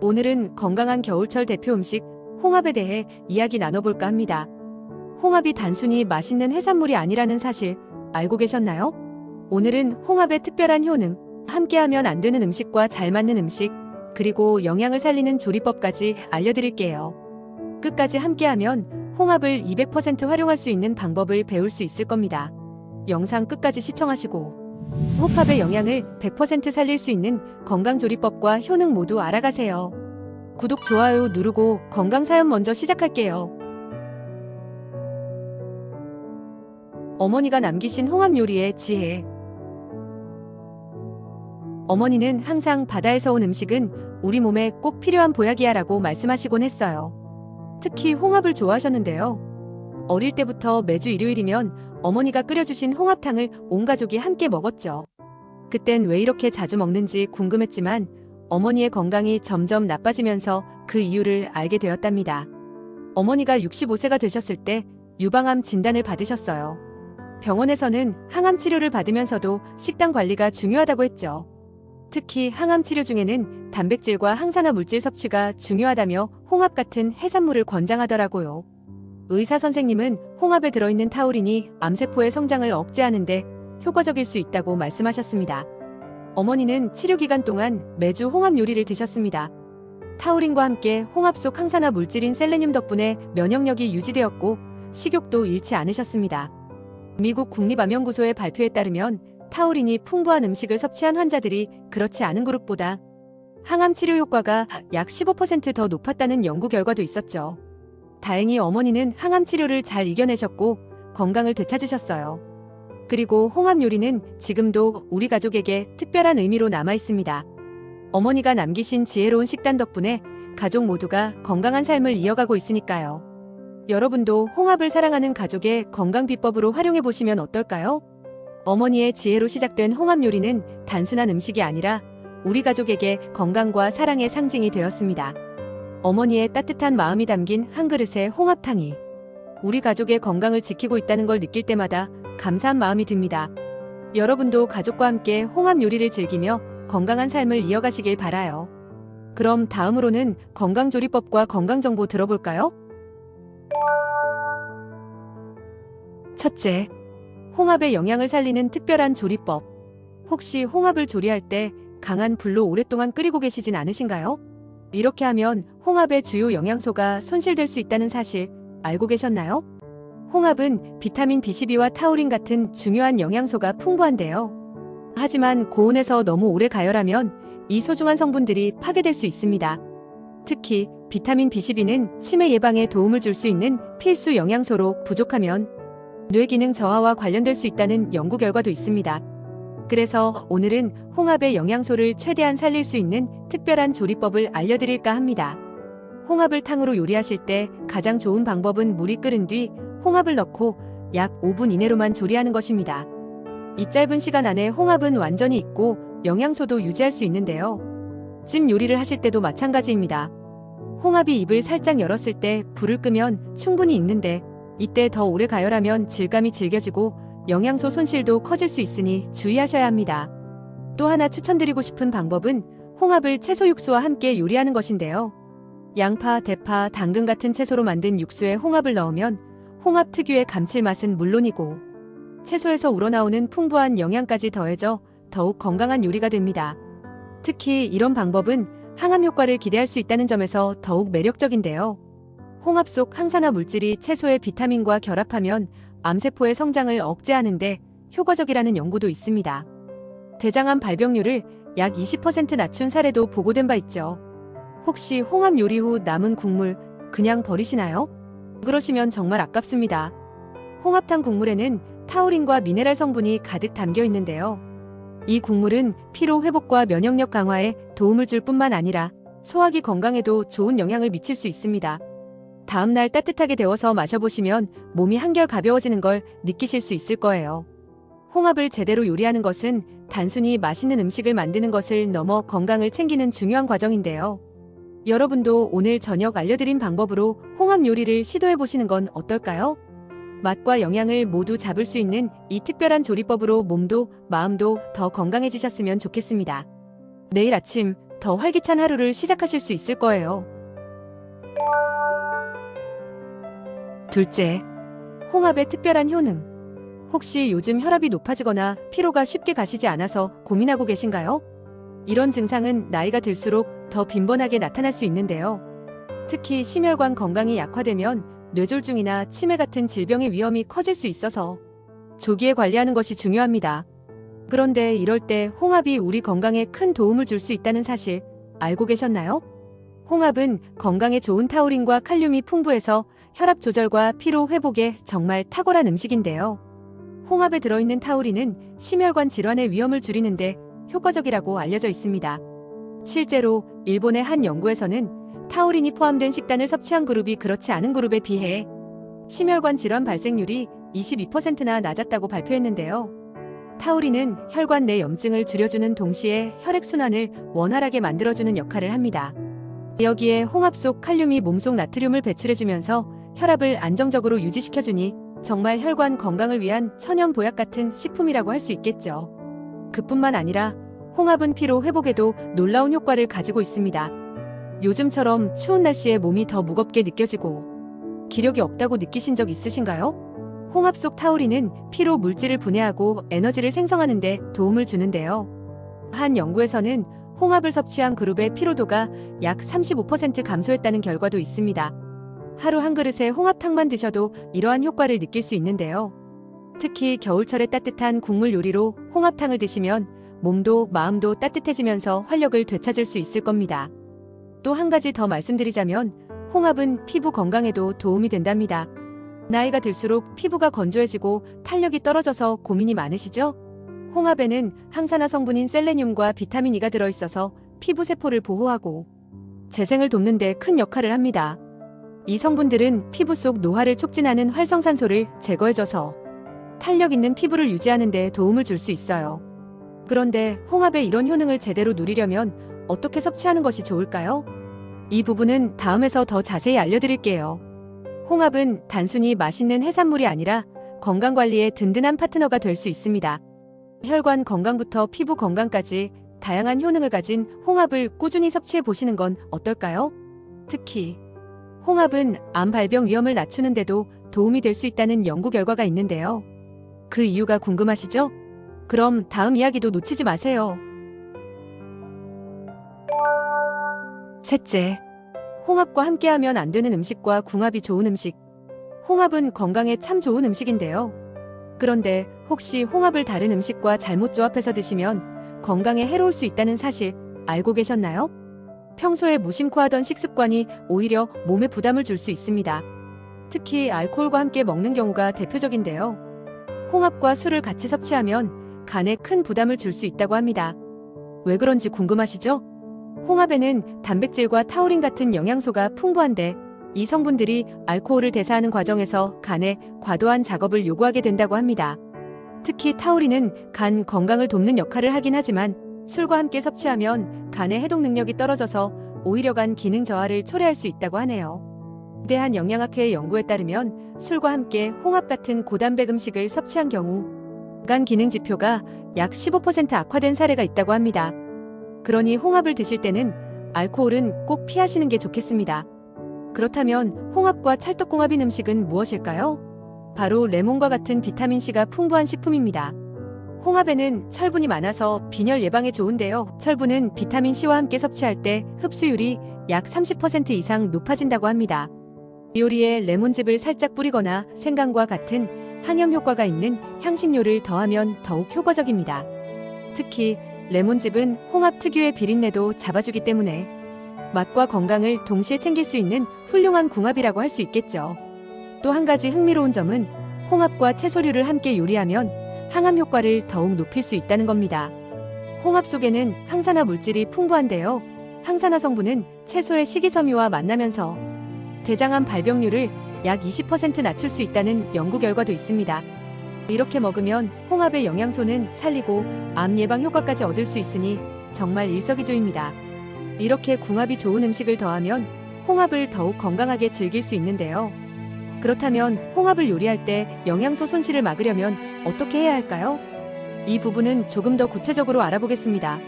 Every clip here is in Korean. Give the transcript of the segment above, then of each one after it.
오늘은 건강한 겨울철 대표 음식 홍합에 대해 이야기 나눠볼까 합니다. 홍합이 단순히 맛있는 해산물이 아니라는 사실 알고 계셨나요? 오늘은 홍합의 특별한 효능, 함께하면 안 되는 음식과 잘 맞는 음식, 그리고 영양을 살리는 조리법까지 알려드릴게요. 끝까지 함께하면 홍합을 200% 활용할 수 있는 방법을 배울 수 있을 겁니다. 영상 끝까지 시청하시고 홍합의 영양을 100% 살릴 수 있는 건강조리법과 효능 모두 알아가세요. 구독, 좋아요 누르고 건강사연 먼저 시작할게요. 어머니가 남기신 홍합 요리의 지혜. 어머니는 항상 바다에서 온 음식은 우리 몸에 꼭 필요한 보약이야 라고 말씀하시곤 했어요. 특히 홍합을 좋아하셨는데요. 어릴 때부터 매주 일요일이면 어머니가 끓여주신 홍합탕을 온 가족이 함께 먹었죠. 그땐 왜 이렇게 자주 먹는지 궁금했지만 어머니의 건강이 점점 나빠지면서 그 이유를 알게 되었답니다. 어머니가 65세가 되셨을 때 유방암 진단을 받으셨어요. 병원에서는 항암 치료를 받으면서도 식단 관리가 중요하다고 했죠. 특히 항암 치료 중에는 단백질과 항산화 물질 섭취가 중요하다며 홍합 같은 해산물을 권장하더라고요. 의사 선생님은 홍합에 들어있는 타우린이 암세포의 성장을 억제하는데 효과적일 수 있다고 말씀하셨습니다. 어머니는 치료 기간 동안 매주 홍합 요리를 드셨습니다. 타우린과 함께 홍합 속 항산화 물질인 셀레늄 덕분에 면역력이 유지되었고 식욕도 잃지 않으셨습니다. 미국 국립암연구소의 발표에 따르면 타우린이 풍부한 음식을 섭취한 환자들이 그렇지 않은 그룹보다 항암 치료 효과가 약 15% 더 높았다는 연구 결과도 있었죠. 다행히 어머니는 항암 치료를 잘 이겨내셨고 건강을 되찾으셨어요. 그리고 홍합 요리는 지금도 우리 가족에게 특별한 의미로 남아 있습니다. 어머니가 남기신 지혜로운 식단 덕분에 가족 모두가 건강한 삶을 이어가고 있으니까요. 여러분도 홍합을 사랑하는 가족의 건강 비법으로 활용해 보시면 어떨까요? 어머니의 지혜로 시작된 홍합 요리는 단순한 음식이 아니라 우리 가족에게 건강과 사랑의 상징이 되었습니다. 어머니의 따뜻한 마음이 담긴 한 그릇의 홍합탕이 우리 가족의 건강을 지키고 있다는 걸 느낄 때마다 감사한 마음이 듭니다. 여러분도 가족과 함께 홍합 요리를 즐기며 건강한 삶을 이어가시길 바라요. 그럼 다음으로는 건강조리법과 건강정보 들어볼까요? 첫째, 홍합의 영양을 살리는 특별한 조리법. 혹시 홍합을 조리할 때 강한 불로 오랫동안 끓이고 계시진 않으신가요? 이렇게 하면 홍합의 주요 영양소가 손실될 수 있다는 사실 알고 계셨나요? 홍합은 비타민 B12와 타우린 같은 중요한 영양소가 풍부한데요. 하지만 고온에서 너무 오래 가열하면 이 소중한 성분들이 파괴될 수 있습니다. 특히 비타민 B12는 치매 예방에 도움을 줄 수 있는 필수 영양소로 부족하면 뇌 기능 저하와 관련될 수 있다는 연구 결과도 있습니다. 그래서 오늘은 홍합의 영양소를 최대한 살릴 수 있는 특별한 조리법을 알려드릴까 합니다. 홍합을 탕으로 요리하실 때 가장 좋은 방법은 물이 끓은 뒤 홍합을 넣고 약 5분 이내로만 조리하는 것입니다. 이 짧은 시간 안에 홍합은 완전히 익고 영양소도 유지할 수 있는데요. 찜 요리를 하실 때도 마찬가지입니다. 홍합이 입을 살짝 열었을 때 불을 끄면 충분히 익는데 이때 더 오래 가열하면 질감이 질겨지고 영양소 손실도 커질 수 있으니 주의하셔야 합니다. 또 하나 추천드리고 싶은 방법은 홍합을 채소 육수와 함께 요리하는 것인데요. 양파, 대파, 당근 같은 채소로 만든 육수에 홍합을 넣으면 홍합 특유의 감칠맛은 물론이고 채소에서 우러나오는 풍부한 영양까지 더해져 더욱 건강한 요리가 됩니다. 특히 이런 방법은 항암 효과를 기대할 수 있다는 점에서 더욱 매력적인데요. 홍합 속 항산화 물질이 채소의 비타민과 결합하면 암세포의 성장을 억제하는데 효과적이라는 연구도 있습니다. 대장암 발병률을 약 20% 낮춘 사례도 보고된 바 있죠. 혹시 홍합 요리 후 남은 국물 그냥 버리시나요? 그러시면 정말 아깝습니다. 홍합탕 국물에는 타우린과 미네랄 성분이 가득 담겨 있는데요. 이 국물은 피로 회복과 면역력 강화에 도움을 줄 뿐만 아니라 소화기 건강에도 좋은 영향을 미칠 수 있습니다. 다음날 따뜻하게 데워서 마셔보시면 몸이 한결 가벼워지는 걸 느끼실 수 있을 거예요. 홍합을 제대로 요리하는 것은 단순히 맛있는 음식을 만드는 것을 넘어 건강을 챙기는 중요한 과정인데요. 여러분도 오늘 저녁 알려드린 방법으로 홍합 요리를 시도해보시는 건 어떨까요? 맛과 영양을 모두 잡을 수 있는 이 특별한 조리법으로 몸도 마음도 더 건강해지셨으면 좋겠습니다. 내일 아침 더 활기찬 하루를 시작하실 수 있을 거예요. 둘째, 홍합의 특별한 효능. 혹시 요즘 혈압이 높아지거나 피로가 쉽게 가시지 않아서 고민하고 계신가요? 이런 증상은 나이가 들수록 더 빈번하게 나타날 수 있는데요. 특히 심혈관 건강이 약화되면 뇌졸중이나 치매 같은 질병의 위험이 커질 수 있어서 조기에 관리하는 것이 중요합니다. 그런데 이럴 때 홍합이 우리 건강에 큰 도움을 줄 수 있다는 사실 알고 계셨나요? 홍합은 건강에 좋은 타우린과 칼륨이 풍부해서 혈압 조절과 피로 회복에 정말 탁월한 음식인데요. 홍합에 들어있는 타우린은 심혈관 질환의 위험을 줄이는데 효과적이라고 알려져 있습니다. 실제로 일본의 한 연구에서는 타우린이 포함된 식단을 섭취한 그룹이 그렇지 않은 그룹에 비해 심혈관 질환 발생률이 22%나 낮았다고 발표했는데요. 타우린은 혈관 내 염증을 줄여주는 동시에 혈액순환을 원활하게 만들어주는 역할을 합니다. 여기에 홍합 속 칼륨이 몸속 나트륨을 배출해주면서 혈압을 안정적으로 유지시켜주니 정말 혈관 건강을 위한 천연 보약 같은 식품이라고 할 수 있겠죠. 그뿐만 아니라 홍합은 피로 회복에도 놀라운 효과를 가지고 있습니다. 요즘처럼 추운 날씨에 몸이 더 무겁게 느껴지고 기력이 없다고 느끼신 적 있으신가요? 홍합 속 타우린은 피로 물질을 분해하고 에너지를 생성하는 데 도움을 주는데요. 한 연구에서는 홍합을 섭취한 그룹의 피로도가 약 35% 감소했다는 결과도 있습니다. 하루 한 그릇의 홍합탕만 드셔도 이러한 효과를 느낄 수 있는데요. 특히 겨울철에 따뜻한 국물 요리로 홍합탕을 드시면 몸도 마음도 따뜻해지면서 활력을 되찾을 수 있을 겁니다. 또 한 가지 더 말씀드리자면 홍합은 피부 건강에도 도움이 된답니다. 나이가 들수록 피부가 건조해지고 탄력이 떨어져서 고민이 많으시죠? 홍합에는 항산화 성분인 셀레늄과 비타민 E가 들어있어서 피부 세포를 보호하고 재생을 돕는 데 큰 역할을 합니다. 이 성분들은 피부 속 노화를 촉진하는 활성산소를 제거해줘서 탄력 있는 피부를 유지하는 데 도움을 줄 수 있어요. 그런데 홍합의 이런 효능을 제대로 누리려면 어떻게 섭취하는 것이 좋을까요? 이 부분은 다음에서 더 자세히 알려드릴게요. 홍합은 단순히 맛있는 해산물이 아니라 건강관리에 든든한 파트너가 될 수 있습니다. 혈관 건강부터 피부 건강까지 다양한 효능을 가진 홍합을 꾸준히 섭취해 보시는 건 어떨까요? 특히 홍합은 암 발병 위험을 낮추는데도 도움이 될 수 있다는 연구 결과가 있는데요. 그 이유가 궁금하시죠? 그럼 다음 이야기도 놓치지 마세요. 셋째, 홍합과 함께하면 안 되는 음식과 궁합이 좋은 음식. 홍합은 건강에 참 좋은 음식인데요. 그런데 혹시 홍합을 다른 음식과 잘못 조합해서 드시면 건강에 해로울 수 있다는 사실 알고 계셨나요? 평소에 무심코 하던 식습관이 오히려 몸에 부담을 줄 수 있습니다. 특히 알코올과 함께 먹는 경우가 대표적인데요. 홍합과 술을 같이 섭취하면 간에 큰 부담을 줄 수 있다고 합니다. 왜 그런지 궁금하시죠? 홍합에는 단백질과 타우린 같은 영양소가 풍부한데 이 성분들이 알코올을 대사하는 과정에서 간에 과도한 작업을 요구하게 된다고 합니다. 특히 타우린은 간 건강을 돕는 역할을 하긴 하지만 술과 함께 섭취하면 간의 해독 능력이 떨어져서 오히려 간 기능 저하를 초래할 수 있다고 하네요. 대한 영양학회의 연구에 따르면 술과 함께 홍합 같은 고단백 음식을 섭취한 경우 간 기능 지표가 약 15% 악화된 사례가 있다고 합니다. 그러니 홍합을 드실 때는 알코올은 꼭 피하시는 게 좋겠습니다. 그렇다면 홍합과 찰떡궁합인 음식은 무엇일까요? 바로 레몬과 같은 비타민C가 풍부한 식품입니다. 홍합에는 철분이 많아서 빈혈 예방에 좋은데요. 철분은 비타민C와 함께 섭취할 때 흡수율이 약 30% 이상 높아진다고 합니다. 요리에 레몬즙을 살짝 뿌리거나 생강과 같은 항염 효과가 있는 향신료를 더하면 더욱 효과적입니다. 특히 레몬즙은 홍합 특유의 비린내도 잡아주기 때문에 맛과 건강을 동시에 챙길 수 있는 훌륭한 궁합이라고 할 수 있겠죠. 또 한 가지 흥미로운 점은 홍합과 채소류를 함께 요리하면 항암 효과를 더욱 높일 수 있다는 겁니다. 홍합 속에는 항산화 물질이 풍부한데요. 항산화 성분은 채소의 식이섬유와 만나면서 대장암 발병률을 약 20% 낮출 수 있다는 연구 결과도 있습니다. 이렇게 먹으면 홍합의 영양소는 살리고 암 예방 효과까지 얻을 수 있으니 정말 일석이조입니다. 이렇게 궁합이 좋은 음식을 더하면 홍합을 더욱 건강하게 즐길 수 있는데요. 그렇다면 홍합을 요리할 때 영양소 손실을 막으려면 어떻게 해야 할까요? 이 부분은 조금 더 구체적으로 알아보겠습니다.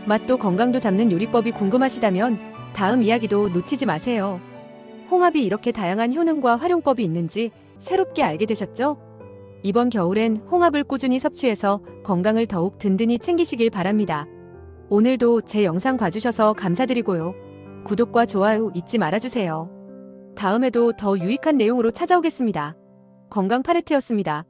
맛도 건강도 잡는 요리법이 궁금하시다면 다음 이야기도 놓치지 마세요. 홍합이 이렇게 다양한 효능과 활용법이 있는지 새롭게 알게 되셨죠? 이번 겨울엔 홍합을 꾸준히 섭취해서 건강을 더욱 든든히 챙기시길 바랍니다. 오늘도 제 영상 봐주셔서 감사드리고요. 구독과 좋아요 잊지 말아주세요. 다음에도 더 유익한 내용으로 찾아오겠습니다. 건강 파레트였습니다.